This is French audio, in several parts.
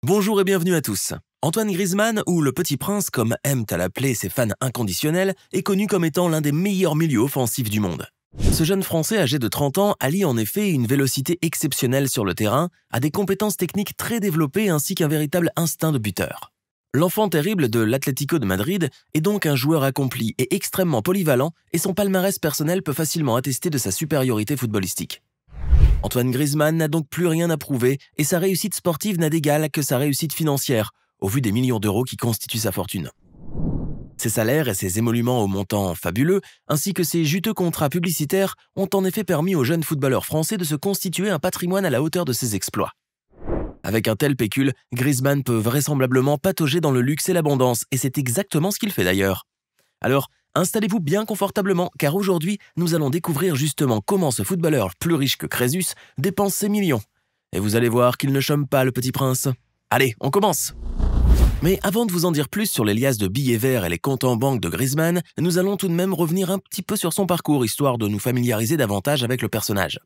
Bonjour et bienvenue à tous. Antoine Griezmann, ou le Petit Prince comme aiment à l'appeler ses fans inconditionnels, est connu comme étant l'un des meilleurs milieux offensifs du monde. Ce jeune Français âgé de 30 ans allie en effet une vélocité exceptionnelle sur le terrain, à des compétences techniques très développées ainsi qu'un véritable instinct de buteur. L'enfant terrible de l'Atlético de Madrid est donc un joueur accompli et extrêmement polyvalent, et son palmarès personnel peut facilement attester de sa supériorité footballistique. Antoine Griezmann n'a donc plus rien à prouver et sa réussite sportive n'a d'égal que sa réussite financière, au vu des millions d'euros qui constituent sa fortune. Ses salaires et ses émoluments au montant fabuleux, ainsi que ses juteux contrats publicitaires, ont en effet permis au jeune footballeur français de se constituer un patrimoine à la hauteur de ses exploits. Avec un tel pécule, Griezmann peut vraisemblablement patauger dans le luxe et l'abondance, et c'est exactement ce qu'il fait d'ailleurs. Alors, installez-vous bien confortablement, car aujourd'hui, nous allons découvrir justement comment ce footballeur plus riche que Crésus dépense ses millions. Et vous allez voir qu'il ne chôme pas, le Petit Prince. Allez, on commence! Mais avant de vous en dire plus sur les liasses de billets verts et les comptes en banque de Griezmann, nous allons tout de même revenir un petit peu sur son parcours, histoire de nous familiariser davantage avec le personnage.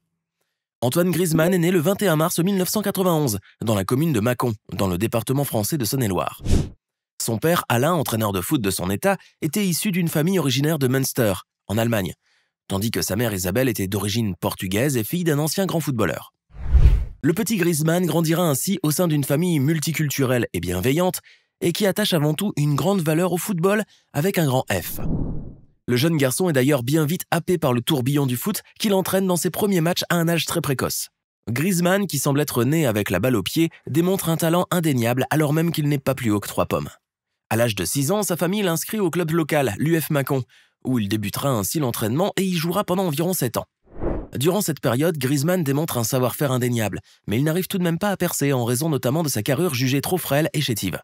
Antoine Griezmann est né le 21 mars 1991, dans la commune de Mâcon, dans le département français de Saône-et-Loire. Son père, Alain, entraîneur de foot de son état, était issu d'une famille originaire de Münster, en Allemagne, tandis que sa mère Isabelle était d'origine portugaise et fille d'un ancien grand footballeur. Le petit Griezmann grandira ainsi au sein d'une famille multiculturelle et bienveillante, et qui attache avant tout une grande valeur au football avec un grand F. Le jeune garçon est d'ailleurs bien vite happé par le tourbillon du foot qui l'entraîne dans ses premiers matchs à un âge très précoce. Griezmann, qui semble être né avec la balle au pied, démontre un talent indéniable alors même qu'il n'est pas plus haut que 3 pommes. À l'âge de 6 ans, sa famille l'inscrit au club local, l'UF Mâcon, où il débutera ainsi l'entraînement et y jouera pendant environ 7 ans. Durant cette période, Griezmann démontre un savoir-faire indéniable, mais il n'arrive tout de même pas à percer en raison notamment de sa carrure jugée trop frêle et chétive.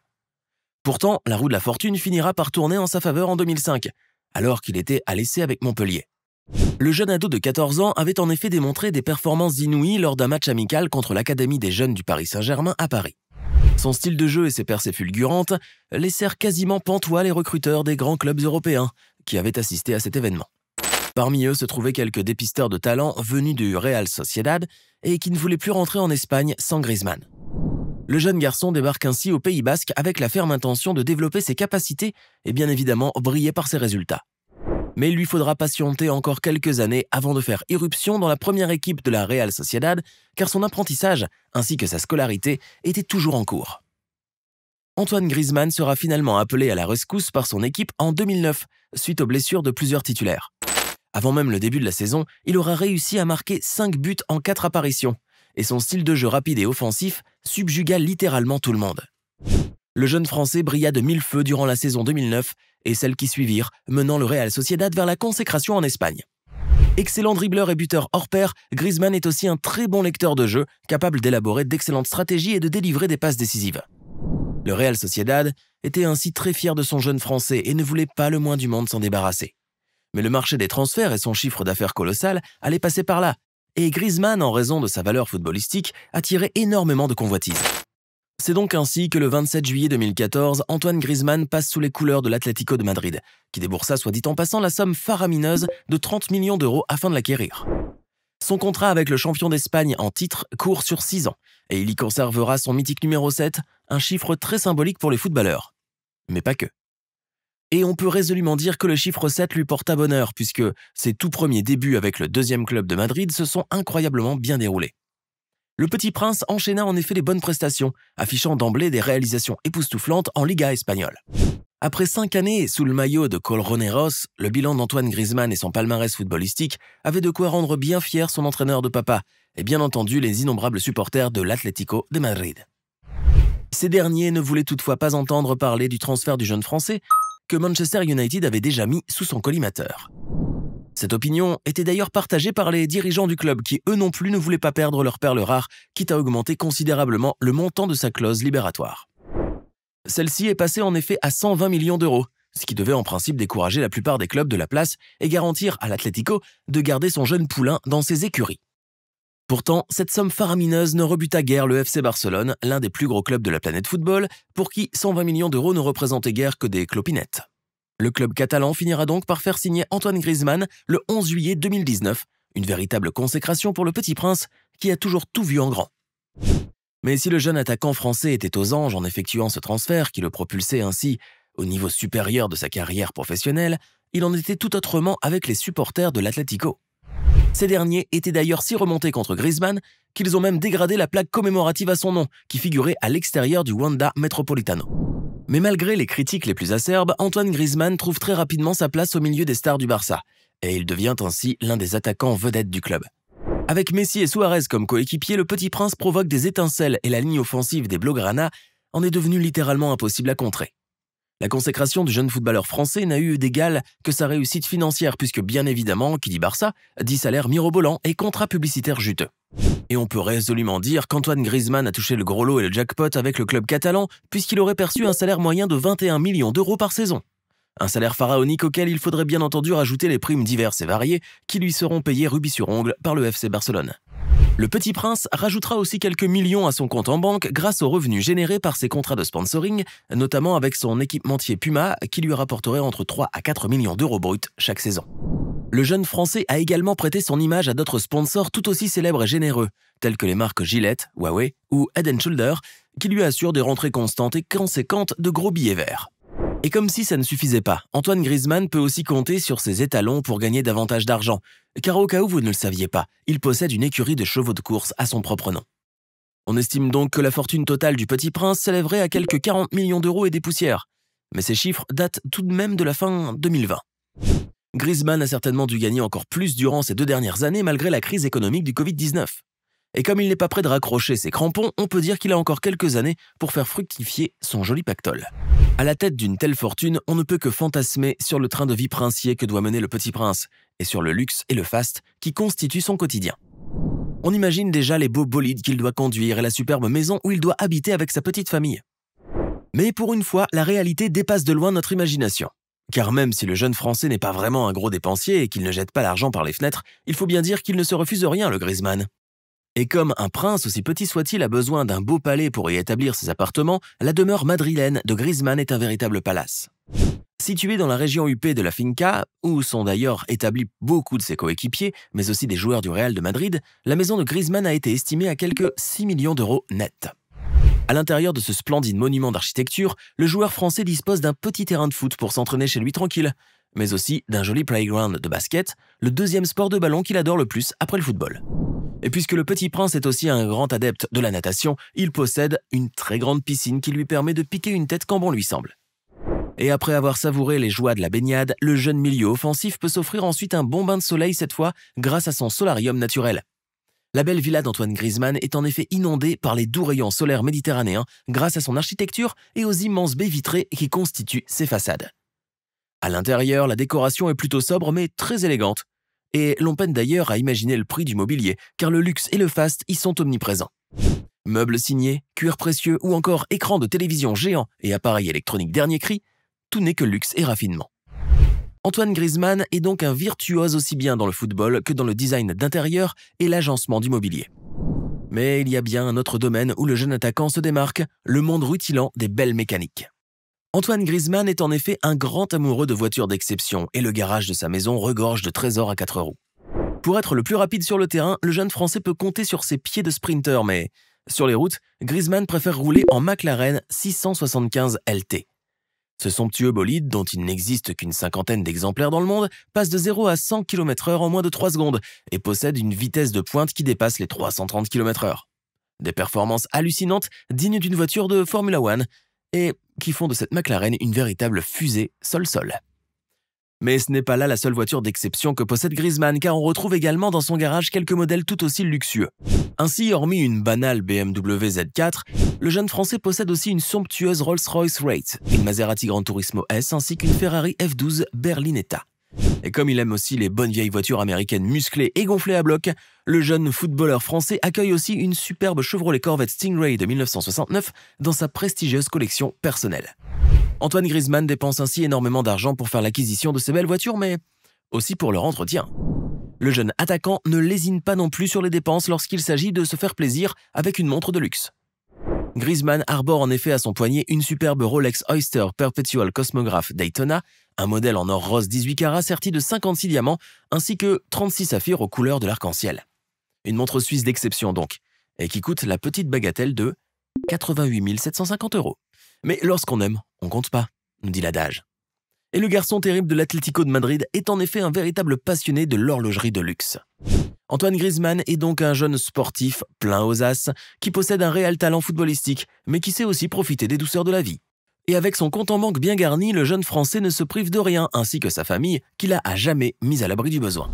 Pourtant, la roue de la fortune finira par tourner en sa faveur en 2005, alors qu'il était à l'essai avec Montpellier. Le jeune ado de 14 ans avait en effet démontré des performances inouïes lors d'un match amical contre l'Académie des jeunes du Paris Saint-Germain à Paris. Son style de jeu et ses percées fulgurantes laissèrent quasiment pantois les recruteurs des grands clubs européens qui avaient assisté à cet événement. Parmi eux se trouvaient quelques dépisteurs de talent venus du Real Sociedad et qui ne voulaient plus rentrer en Espagne sans Griezmann. Le jeune garçon débarque ainsi au Pays Basque avec la ferme intention de développer ses capacités et bien évidemment briller par ses résultats. Mais il lui faudra patienter encore quelques années avant de faire irruption dans la première équipe de la Real Sociedad, car son apprentissage, ainsi que sa scolarité, était toujours en cours. Antoine Griezmann sera finalement appelé à la rescousse par son équipe en 2009, suite aux blessures de plusieurs titulaires. Avant même le début de la saison, il aura réussi à marquer 5 buts en 4 apparitions, et son style de jeu rapide et offensif subjugua littéralement tout le monde. Le jeune Français brilla de mille feux durant la saison 2009 et celles qui suivirent, menant le Real Sociedad vers la consécration en Espagne. Excellent dribbleur et buteur hors pair, Griezmann est aussi un très bon lecteur de jeu, capable d'élaborer d'excellentes stratégies et de délivrer des passes décisives. Le Real Sociedad était ainsi très fier de son jeune Français et ne voulait pas le moins du monde s'en débarrasser. Mais le marché des transferts et son chiffre d'affaires colossal allaient passer par là, et Griezmann, en raison de sa valeur footballistique, attirait énormément de convoitises. C'est donc ainsi que le 27 juillet 2014, Antoine Griezmann passe sous les couleurs de l'Atlético de Madrid, qui déboursa soit dit en passant la somme faramineuse de 30 millions d'euros afin de l'acquérir. Son contrat avec le champion d'Espagne en titre court sur 6 ans, et il y conservera son mythique numéro 7, un chiffre très symbolique pour les footballeurs. Mais pas que. Et on peut résolument dire que le chiffre 7 lui porta bonheur, puisque ses tout premiers débuts avec le deuxième club de Madrid se sont incroyablement bien déroulés. Le Petit Prince enchaîna en effet les bonnes prestations, affichant d'emblée des réalisations époustouflantes en Liga espagnole. Après 5 années sous le maillot de Colchoneros, le bilan d'Antoine Griezmann et son palmarès footballistique avaient de quoi rendre bien fier son entraîneur de papa, et bien entendu les innombrables supporters de l'Atlético de Madrid. Ces derniers ne voulaient toutefois pas entendre parler du transfert du jeune Français, que Manchester United avait déjà mis sous son collimateur. Cette opinion était d'ailleurs partagée par les dirigeants du club qui, eux non plus, ne voulaient pas perdre leur perle rare, quitte à augmenter considérablement le montant de sa clause libératoire. Celle-ci est passée en effet à 120 millions d'euros, ce qui devait en principe décourager la plupart des clubs de la place et garantir à l'Atlético de garder son jeune poulain dans ses écuries. Pourtant, cette somme faramineuse ne rebuta guère le FC Barcelone, l'un des plus gros clubs de la planète football, pour qui 120 millions d'euros ne représentaient guère que des clopinettes. Le club catalan finira donc par faire signer Antoine Griezmann le 11 juillet 2019, une véritable consécration pour le Petit Prince qui a toujours tout vu en grand. Mais si le jeune attaquant français était aux anges en effectuant ce transfert qui le propulsait ainsi au niveau supérieur de sa carrière professionnelle, il en était tout autrement avec les supporters de l'Atlético. Ces derniers étaient d'ailleurs si remontés contre Griezmann qu'ils ont même dégradé la plaque commémorative à son nom, qui figurait à l'extérieur du Wanda Metropolitano. Mais malgré les critiques les plus acerbes, Antoine Griezmann trouve très rapidement sa place au milieu des stars du Barça, et il devient ainsi l'un des attaquants vedettes du club. Avec Messi et Suarez comme coéquipiers, le Petit Prince provoque des étincelles et la ligne offensive des Blaugrana en est devenue littéralement impossible à contrer. La consécration du jeune footballeur français n'a eu d'égal que sa réussite financière puisque bien évidemment, qui dit Barça, dit salaire mirobolant et contrat publicitaire juteux. Et on peut résolument dire qu'Antoine Griezmann a touché le gros lot et le jackpot avec le club catalan puisqu'il aurait perçu un salaire moyen de 21 millions d'euros par saison. Un salaire pharaonique auquel il faudrait bien entendu rajouter les primes diverses et variées qui lui seront payées rubis sur ongle par le FC Barcelone. Le Petit Prince rajoutera aussi quelques millions à son compte en banque grâce aux revenus générés par ses contrats de sponsoring, notamment avec son équipementier Puma qui lui rapporterait entre 3 à 4 millions d'euros bruts chaque saison. Le jeune Français a également prêté son image à d'autres sponsors tout aussi célèbres et généreux, tels que les marques Gillette, Huawei ou Head & Shoulder, qui lui assurent des rentrées constantes et conséquentes de gros billets verts. Et comme si ça ne suffisait pas, Antoine Griezmann peut aussi compter sur ses étalons pour gagner davantage d'argent, car au cas où vous ne le saviez pas, il possède une écurie de chevaux de course à son propre nom. On estime donc que la fortune totale du Petit Prince s'élèverait à quelques 40 millions d'euros et des poussières, mais ces chiffres datent tout de même de la fin 2020. Griezmann a certainement dû gagner encore plus durant ces 2 dernières années malgré la crise économique du Covid-19. Et comme il n'est pas prêt de raccrocher ses crampons, on peut dire qu'il a encore quelques années pour faire fructifier son joli pactole. À la tête d'une telle fortune, on ne peut que fantasmer sur le train de vie princier que doit mener le Petit Prince, et sur le luxe et le faste qui constituent son quotidien. On imagine déjà les beaux bolides qu'il doit conduire et la superbe maison où il doit habiter avec sa petite famille. Mais pour une fois, la réalité dépasse de loin notre imagination. Car même si le jeune Français n'est pas vraiment un gros dépensier et qu'il ne jette pas l'argent par les fenêtres, il faut bien dire qu'il ne se refuse rien, le Griezmann. Et comme un prince, aussi petit soit-il, a besoin d'un beau palais pour y établir ses appartements, la demeure madrilène de Griezmann est un véritable palace. Située dans la région huppée de la Finca, où sont d'ailleurs établis beaucoup de ses coéquipiers, mais aussi des joueurs du Real de Madrid, la maison de Griezmann a été estimée à quelques 6 millions d'euros net. À l'intérieur de ce splendide monument d'architecture, le joueur français dispose d'un petit terrain de foot pour s'entraîner chez lui tranquille, mais aussi d'un joli playground de basket, le deuxième sport de ballon qu'il adore le plus après le football. Et puisque le Petit Prince est aussi un grand adepte de la natation, il possède une très grande piscine qui lui permet de piquer une tête quand bon lui semble. Et après avoir savouré les joies de la baignade, le jeune milieu offensif peut s'offrir ensuite un bon bain de soleil cette fois grâce à son solarium naturel. La belle villa d'Antoine Griezmann est en effet inondée par les doux rayons solaires méditerranéens grâce à son architecture et aux immenses baies vitrées qui constituent ses façades. À l'intérieur, la décoration est plutôt sobre mais très élégante. Et l'on peine d'ailleurs à imaginer le prix du mobilier, car le luxe et le faste y sont omniprésents. Meubles signés, cuirs précieux ou encore écrans de télévision géants et appareils électroniques dernier cri, tout n'est que luxe et raffinement. Antoine Griezmann est donc un virtuose aussi bien dans le football que dans le design d'intérieur et l'agencement du mobilier. Mais il y a bien un autre domaine où le jeune attaquant se démarque, le monde rutilant des belles mécaniques. Antoine Griezmann est en effet un grand amoureux de voitures d'exception et le garage de sa maison regorge de trésors à 4 roues. Pour être le plus rapide sur le terrain, le jeune Français peut compter sur ses pieds de sprinter, mais sur les routes, Griezmann préfère rouler en McLaren 675 LT. Ce somptueux bolide, dont il n'existe qu'une 50aine d'exemplaires dans le monde, passe de 0 à 100 km/h en moins de 3 secondes et possède une vitesse de pointe qui dépasse les 330 km/h. Des performances hallucinantes dignes d'une voiture de Formula One et qui font de cette McLaren une véritable fusée sol-sol. Mais ce n'est pas là la seule voiture d'exception que possède Griezmann, car on retrouve également dans son garage quelques modèles tout aussi luxueux. Ainsi, hormis une banale BMW Z4, le jeune Français possède aussi une somptueuse Rolls-Royce Wraith, une Maserati Gran Turismo S ainsi qu'une Ferrari F12 Berlinetta. Et comme il aime aussi les bonnes vieilles voitures américaines musclées et gonflées à bloc, le jeune footballeur français accueille aussi une superbe Chevrolet Corvette Stingray de 1969 dans sa prestigieuse collection personnelle. Antoine Griezmann dépense ainsi énormément d'argent pour faire l'acquisition de ces belles voitures, mais aussi pour leur entretien. Le jeune attaquant ne lésine pas non plus sur les dépenses lorsqu'il s'agit de se faire plaisir avec une montre de luxe. Griezmann arbore en effet à son poignet une superbe Rolex Oyster Perpetual Cosmograph Daytona, un modèle en or rose 18 carats serti de 56 diamants, ainsi que 36 saphirs aux couleurs de l'arc-en-ciel. Une montre suisse d'exception donc. et qui coûte la petite bagatelle de 88 750 €. Mais lorsqu'on aime, on compte pas, nous dit l'adage. Et le garçon terrible de l'Atlético de Madrid est en effet un véritable passionné de l'horlogerie de luxe. Antoine Griezmann est donc un jeune sportif plein aux as qui possède un réel talent footballistique, mais qui sait aussi profiter des douceurs de la vie. Et avec son compte en banque bien garni, le jeune Français ne se prive de rien, ainsi que sa famille, qui l'a à jamais mis à l'abri du besoin.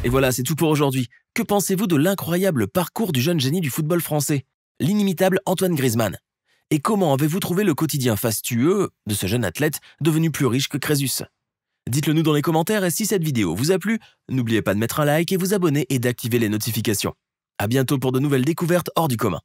Et voilà, c'est tout pour aujourd'hui. Que pensez-vous de l'incroyable parcours du jeune génie du football français, l'inimitable Antoine Griezmann? Et comment avez-vous trouvé le quotidien fastueux de ce jeune athlète devenu plus riche que Crésus? Dites-le nous dans les commentaires et si cette vidéo vous a plu, n'oubliez pas de mettre un like et vous abonner et d'activer les notifications. À bientôt pour de nouvelles découvertes hors du commun.